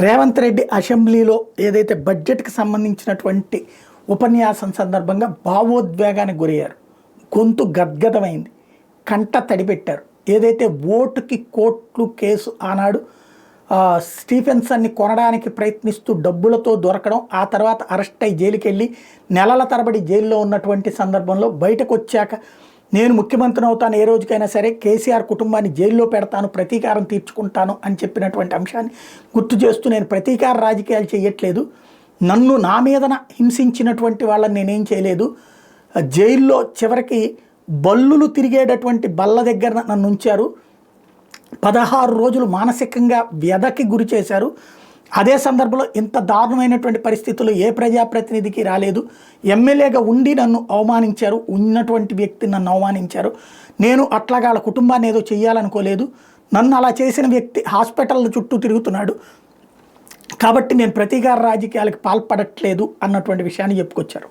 రేవంత్ రెడ్డి అసెంబ్లీలో ఏదైతే బడ్జెట్కి సంబంధించినటువంటి ఉపన్యాసం సందర్భంగా భావోద్వేగానికి గురయ్యారు. గొంతు గద్గదమైంది, కంట తడిపెట్టారు. ఏదైతే ఓటుకి కోట్లు కేసు ఆనాడు స్టీఫెన్సన్ని కొనడానికి ప్రయత్నిస్తూ డబ్బులతో దొరకడం, ఆ తర్వాత అరెస్ట్ అయి జైలుకి వెళ్ళి నెలల తరబడి జైల్లో ఉన్నటువంటి సందర్భంలో బయటకు వచ్చాక నేను ముఖ్యమంత్రిని అవుతాను, ఏ రోజుకైనా సరే కేసీఆర్ కుటుంబాన్ని జైల్లో పెడతాను, ప్రతీకారం తీర్చుకుంటాను అని చెప్పినటువంటి అంశాన్ని గుర్తు చేస్తూ, నేను ప్రతీకార రాజకీయాలు చేయట్లేదు, నన్ను నా మీదన హింసించినటువంటి వాళ్ళని నేనేం చేయలేదు, జైల్లో చివరికి బల్లులు తిరిగేటటువంటి బల్ల దగ్గర నన్ను ఉంచారు, 16 రోజులు మానసికంగా వ్యధకి గురి చేశారు, అదే సందర్భంలో ఇంత దారుణమైనటువంటి పరిస్థితుల్లో ఏ ప్రజాప్రతినిధికి రాలేదు, ఎమ్మెల్యేగా ఉండి నన్ను అవమానించారు, ఉన్నటువంటి వ్యక్తిని నన్ను అవమానించారు, నేను అట్లాగా వాళ్ళ కుటుంబాన్ని ఏదో చెయ్యాలనుకోలేదు, నన్ను అలా చేసిన వ్యక్తి హాస్పిటల్ చుట్టూ తిరుగుతున్నాడు, కాబట్టి నేను ప్రతీకార రాజకీయాలకు పాల్పడట్లేదు అన్నటువంటి విషయాన్ని చెప్పుకొచ్చారు.